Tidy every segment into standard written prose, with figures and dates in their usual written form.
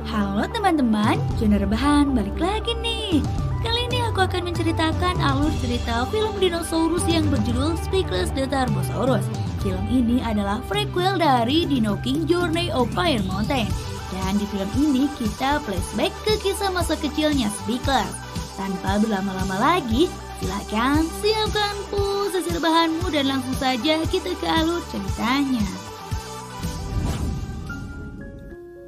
Halo teman-teman, Zona Rebahan balik lagi nih. Kali ini aku akan menceritakan alur cerita film dinosaurus yang berjudul Speechless the Tarbosaurus. Film ini adalah prequel dari Dino King Journey of Fire Mountain. Dan di film ini kita flashback ke kisah masa kecilnya Speechless. Tanpa berlama-lama lagi, silakan siapkan posisi rebahanmu dan langsung saja kita ke alur ceritanya.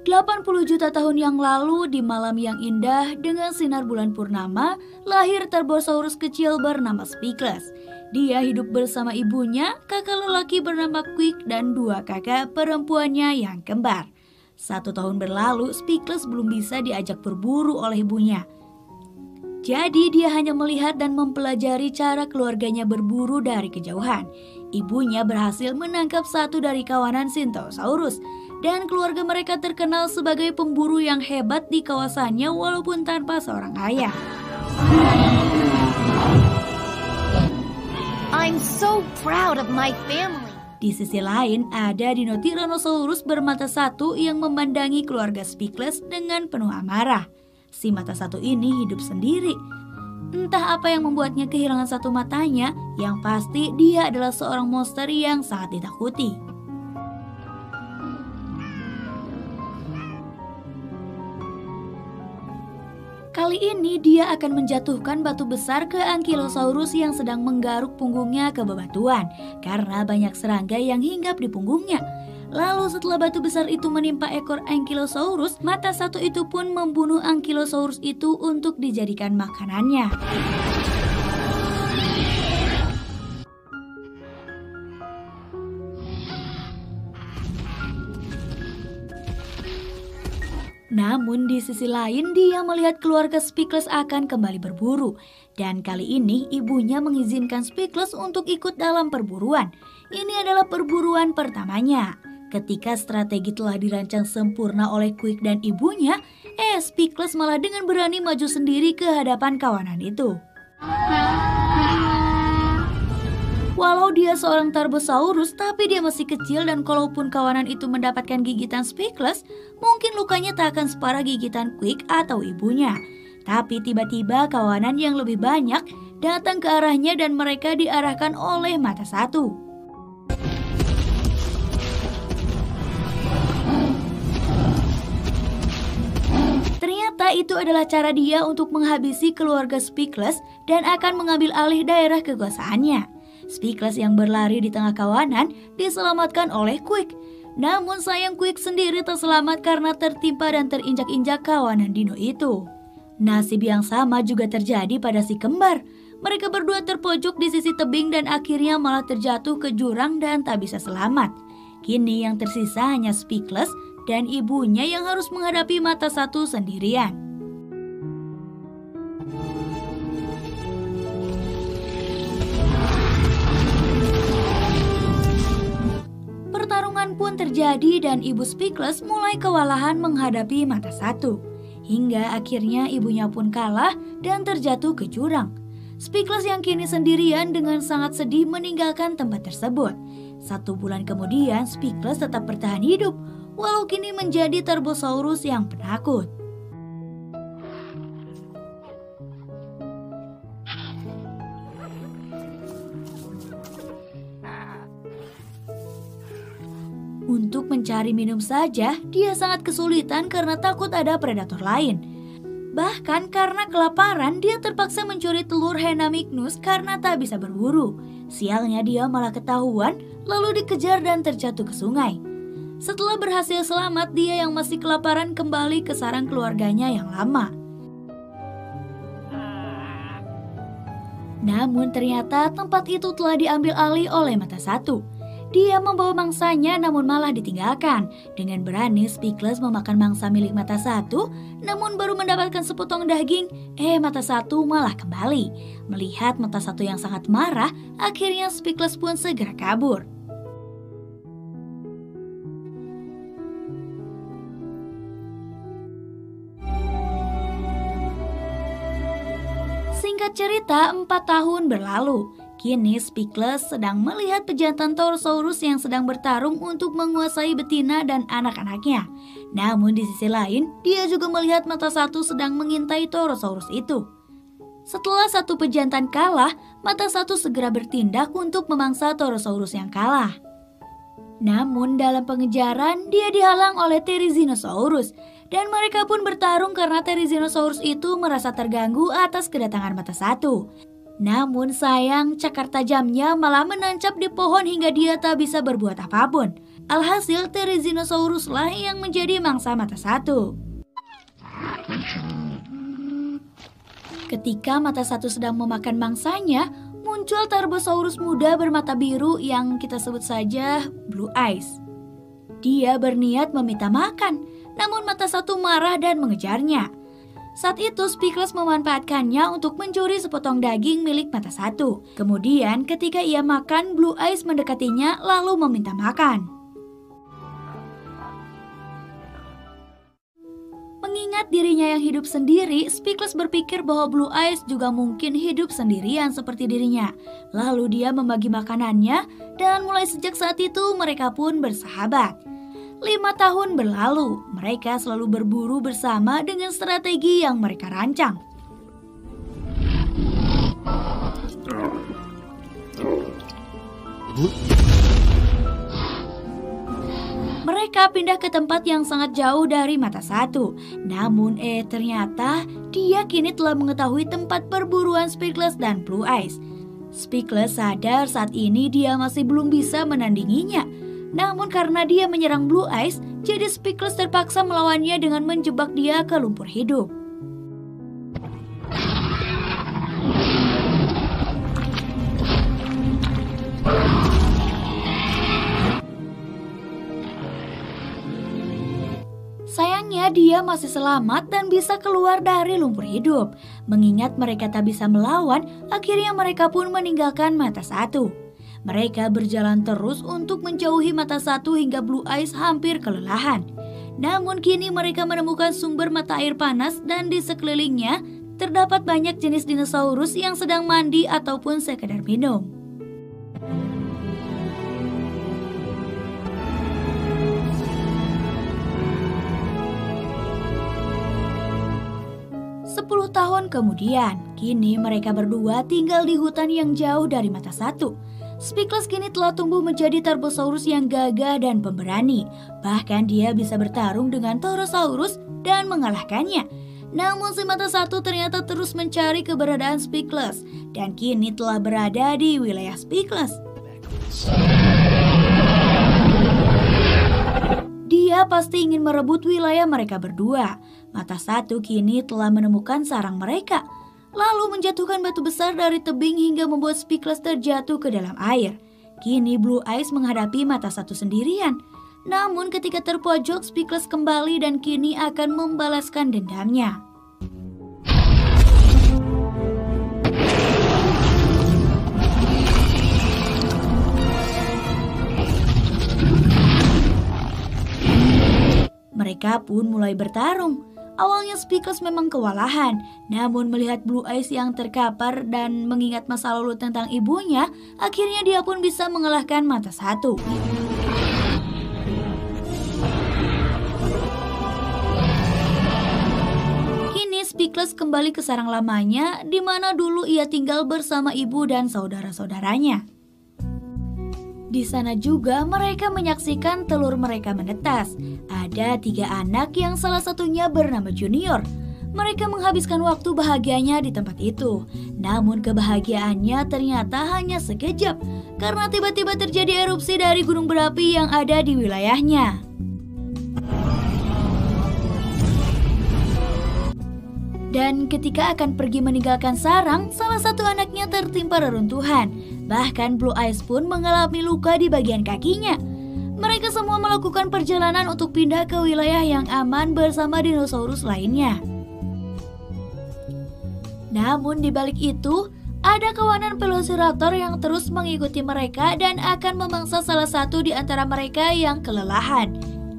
80 juta tahun yang lalu, di malam yang indah dengan sinar bulan purnama, lahir Tarbosaurus kecil bernama Speechless. Dia hidup bersama ibunya, kakak lelaki bernama Quick, dan dua kakak perempuannya yang kembar. 1 tahun berlalu, Speechless belum bisa diajak berburu oleh ibunya. Jadi dia hanya melihat dan mempelajari cara keluarganya berburu dari kejauhan. Ibunya berhasil menangkap satu dari kawanan Sintosaurus, dan keluarga mereka terkenal sebagai pemburu yang hebat di kawasannya walaupun tanpa seorang ayah. I'm so proud of my family. Di sisi lain, ada Dino Tyrannosaurus bermata satu yang memandangi keluarga Speechless dengan penuh amarah. Si mata satu ini hidup sendiri. Entah apa yang membuatnya kehilangan satu matanya, yang pasti dia adalah seorang monster yang sangat ditakuti. Kali ini dia akan menjatuhkan batu besar ke Ankylosaurus yang sedang menggaruk punggungnya ke bebatuan karena banyak serangga yang hinggap di punggungnya. Lalu setelah batu besar itu menimpa ekor Ankylosaurus, mata satu itu pun membunuh Ankylosaurus itu untuk dijadikan makanannya. Namun di sisi lain dia melihat keluarga Speechless akan kembali berburu. Dan kali ini ibunya mengizinkan Speechless untuk ikut dalam perburuan. Ini adalah perburuan pertamanya. Ketika strategi telah dirancang sempurna oleh Quick dan ibunya, Speechless malah dengan berani maju sendiri ke hadapan kawanan itu. Walau dia seorang Tarbosaurus, tapi dia masih kecil dan kalaupun kawanan itu mendapatkan gigitan Speechless, mungkin lukanya tak akan separah gigitan Quick atau ibunya. Tapi tiba-tiba kawanan yang lebih banyak datang ke arahnya dan mereka diarahkan oleh mata satu. Ternyata itu adalah cara dia untuk menghabisi keluarga Speechless dan akan mengambil alih daerah kekuasaannya. Speechless yang berlari di tengah kawanan diselamatkan oleh Quick. Namun sayang Quick sendiri terselamat karena tertimpa dan terinjak-injak kawanan dino itu. Nasib yang sama juga terjadi pada si kembar. Mereka berdua terpojok di sisi tebing dan akhirnya malah terjatuh ke jurang dan tak bisa selamat. Kini yang tersisa hanya Speechless dan ibunya yang harus menghadapi mata satu sendirian. Pertarungan pun terjadi dan ibu Speechless mulai kewalahan menghadapi mata satu. Hingga akhirnya ibunya pun kalah dan terjatuh ke jurang. Speechless yang kini sendirian dengan sangat sedih meninggalkan tempat tersebut. 1 bulan kemudian Speechless tetap bertahan hidup, walau kini menjadi Tarbosaurus yang penakut. Untuk mencari minum saja, dia sangat kesulitan karena takut ada predator lain. Bahkan karena kelaparan, dia terpaksa mencuri telur Henamicnus karena tak bisa berburu. Sialnya dia malah ketahuan, lalu dikejar dan terjatuh ke sungai. Setelah berhasil selamat, dia yang masih kelaparan kembali ke sarang keluarganya yang lama. Namun ternyata tempat itu telah diambil alih oleh mata satu. Dia membawa mangsanya namun malah ditinggalkan. Dengan berani Speechless memakan mangsa milik mata satu, namun baru mendapatkan sepotong daging, mata satu malah kembali. Melihat mata satu yang sangat marah, akhirnya Speechless pun segera kabur. Singkat cerita, 4 tahun berlalu. Kini Speechless sedang melihat pejantan Torosaurus yang sedang bertarung untuk menguasai betina dan anak-anaknya. Namun di sisi lain, dia juga melihat mata satu sedang mengintai Torosaurus itu. Setelah satu pejantan kalah, mata satu segera bertindak untuk memangsa Torosaurus yang kalah. Namun dalam pengejaran, dia dihalang oleh Therizinosaurus. Dan mereka pun bertarung karena Therizinosaurus itu merasa terganggu atas kedatangan mata satu. Namun sayang, cakar tajamnya malah menancap di pohon hingga dia tak bisa berbuat apapun. Alhasil Therizinosaurus lah yang menjadi mangsa mata satu. Ketika mata satu sedang memakan mangsanya, muncul Tarbosaurus muda bermata biru yang kita sebut saja Blue Eyes. Dia berniat meminta makan, namun mata satu marah dan mengejarnya. Saat itu Speechless memanfaatkannya untuk mencuri sepotong daging milik mata satu. Kemudian ketika ia makan, Blue Eyes mendekatinya lalu meminta makan. Mengingat dirinya yang hidup sendiri, Speechless berpikir bahwa Blue Eyes juga mungkin hidup sendirian seperti dirinya. Lalu dia membagi makanannya dan mulai sejak saat itu mereka pun bersahabat. 5 tahun berlalu, mereka selalu berburu bersama dengan strategi yang mereka rancang. Mereka pindah ke tempat yang sangat jauh dari mata satu. Namun ternyata dia kini telah mengetahui tempat perburuan Speechless dan Blue Eyes. Speechless sadar saat ini dia masih belum bisa menandinginya. Namun karena dia menyerang Blue Eyes, jadi Speechless terpaksa melawannya dengan menjebak dia ke lumpur hidup. Sayangnya dia masih selamat dan bisa keluar dari lumpur hidup. Mengingat mereka tak bisa melawan, akhirnya mereka pun meninggalkan mata satu. Mereka berjalan terus untuk menjauhi mata satu hingga Blue Eyes hampir kelelahan. Namun kini mereka menemukan sumber mata air panas dan di sekelilingnya terdapat banyak jenis dinosaurus yang sedang mandi ataupun sekedar minum. Sepuluh tahun kemudian, kini mereka berdua tinggal di hutan yang jauh dari mata satu. Speechless kini telah tumbuh menjadi Tarbosaurus yang gagah dan pemberani. Bahkan dia bisa bertarung dengan Torosaurus dan mengalahkannya. Namun si mata satu ternyata terus mencari keberadaan Speechless dan kini telah berada di wilayah Speechless. Dia pasti ingin merebut wilayah mereka berdua. Mata satu kini telah menemukan sarang mereka, lalu menjatuhkan batu besar dari tebing hingga membuat Speechless terjatuh ke dalam air. Kini Blue Eyes menghadapi mata satu sendirian. Namun ketika terpojok, Speechless kembali dan kini akan membalaskan dendamnya. Mereka pun mulai bertarung. Awalnya Speechless memang kewalahan, namun melihat Blue Eyes yang terkapar dan mengingat masa lalu tentang ibunya, akhirnya dia pun bisa mengalahkan mata satu. Kini Speechless kembali ke sarang lamanya, di mana dulu ia tinggal bersama ibu dan saudara-saudaranya. Di sana juga mereka menyaksikan telur mereka menetas. Ada 3 anak yang salah satunya bernama Junior. Mereka menghabiskan waktu bahagianya di tempat itu. Namun kebahagiaannya ternyata hanya sekejap karena tiba-tiba terjadi erupsi dari gunung berapi yang ada di wilayahnya. Dan ketika akan pergi meninggalkan sarang, salah satu anaknya tertimpa reruntuhan. Bahkan Blue Eyes pun mengalami luka di bagian kakinya. Mereka semua melakukan perjalanan untuk pindah ke wilayah yang aman bersama dinosaurus lainnya. Namun di balik itu, ada kawanan Velociraptor yang terus mengikuti mereka dan akan memangsa salah satu di antara mereka yang kelelahan.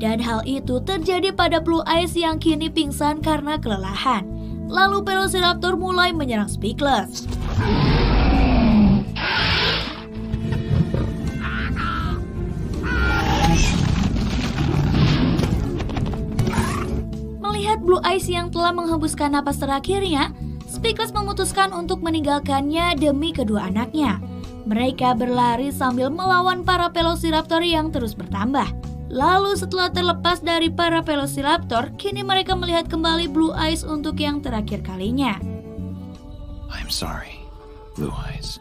Dan hal itu terjadi pada Blue Eyes yang kini pingsan karena kelelahan. Lalu Velociraptor mulai menyerang Speechless. Blue Eyes yang telah menghembuskan napas terakhirnya, Speechless memutuskan untuk meninggalkannya demi kedua anaknya. Mereka berlari sambil melawan para Velociraptor yang terus bertambah. Lalu setelah terlepas dari para Velociraptor, kini mereka melihat kembali Blue Eyes untuk yang terakhir kalinya. I'm sorry, Blue Eyes.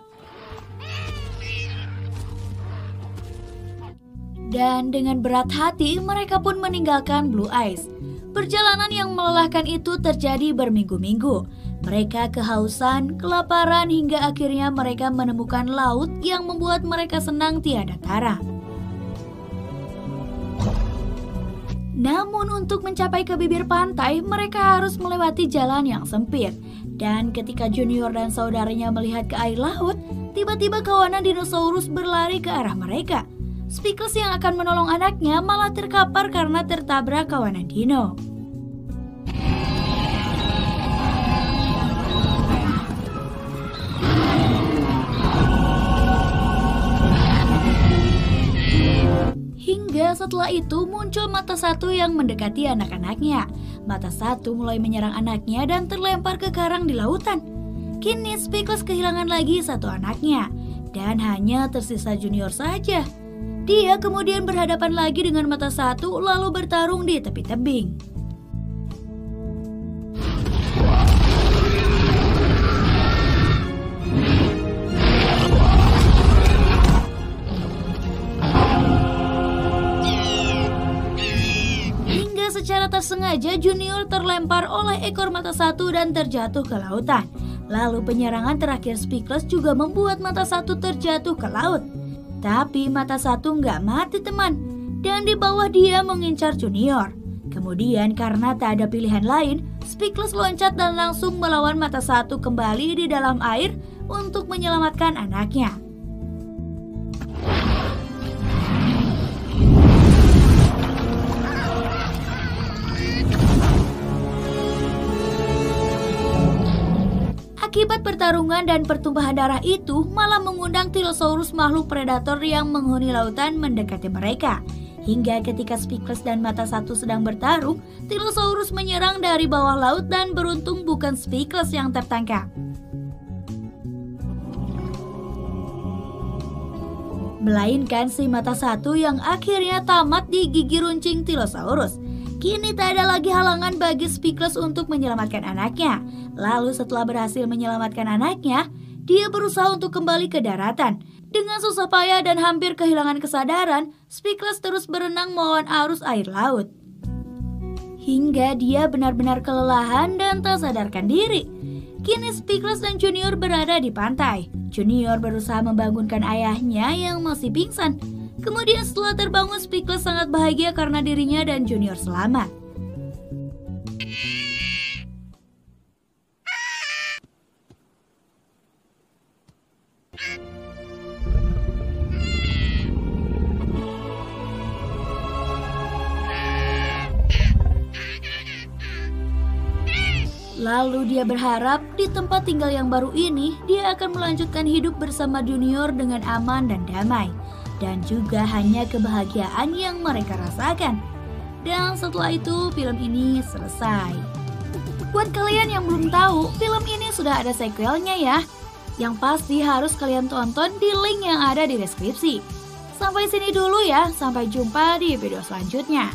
Dan dengan berat hati mereka pun meninggalkan Blue Eyes. Perjalanan yang melelahkan itu terjadi berminggu-minggu. Mereka kehausan, kelaparan hingga akhirnya mereka menemukan laut yang membuat mereka senang tiada tara. Namun untuk mencapai ke bibir pantai, mereka harus melewati jalan yang sempit. Dan ketika Junior dan saudaranya melihat ke air laut, tiba-tiba kawanan dinosaurus berlari ke arah mereka. Speechless yang akan menolong anaknya malah terkapar karena tertabrak kawanan dino. Hingga setelah itu muncul Mata Satu yang mendekati anak-anaknya. Mata Satu mulai menyerang anaknya dan terlempar ke karang di lautan. Kini Speechless kehilangan lagi satu anaknya dan hanya tersisa Junior saja. Dia kemudian berhadapan lagi dengan Mata Satu lalu bertarung di tepi tebing. Hingga secara tak sengaja Junior terlempar oleh ekor Mata Satu dan terjatuh ke lautan. Lalu penyerangan terakhir Speechless juga membuat Mata Satu terjatuh ke laut. Tapi Mata Satu nggak mati teman, dan di bawah dia mengincar Junior. Kemudian karena tak ada pilihan lain, Speechless loncat dan langsung melawan Mata Satu kembali di dalam air untuk menyelamatkan anaknya. Akibat pertarungan dan pertumpahan darah itu malah mengundang Tylosaurus makhluk predator yang menghuni lautan mendekati mereka. Hingga ketika Speechless dan Mata Satu sedang bertarung, Tylosaurus menyerang dari bawah laut dan beruntung bukan Speechless yang tertangkap. Melainkan si Mata Satu yang akhirnya tamat di gigi runcing Tylosaurus. Kini tak ada lagi halangan bagi Speechless untuk menyelamatkan anaknya. Lalu setelah berhasil menyelamatkan anaknya, dia berusaha untuk kembali ke daratan. Dengan susah payah dan hampir kehilangan kesadaran, Speechless terus berenang melawan arus air laut. Hingga dia benar-benar kelelahan dan tak sadarkan diri. Kini Speechless dan Junior berada di pantai. Junior berusaha membangunkan ayahnya yang masih pingsan. Kemudian setelah terbangun, Speechless sangat bahagia karena dirinya dan Junior selamat. Lalu dia berharap di tempat tinggal yang baru ini, dia akan melanjutkan hidup bersama Junior dengan aman dan damai. Dan juga hanya kebahagiaan yang mereka rasakan. Dan setelah itu film ini selesai. Buat kalian yang belum tahu, film ini sudah ada sequelnya ya. Yang pasti harus kalian tonton di link yang ada di deskripsi. Sampai sini dulu ya, sampai jumpa di video selanjutnya.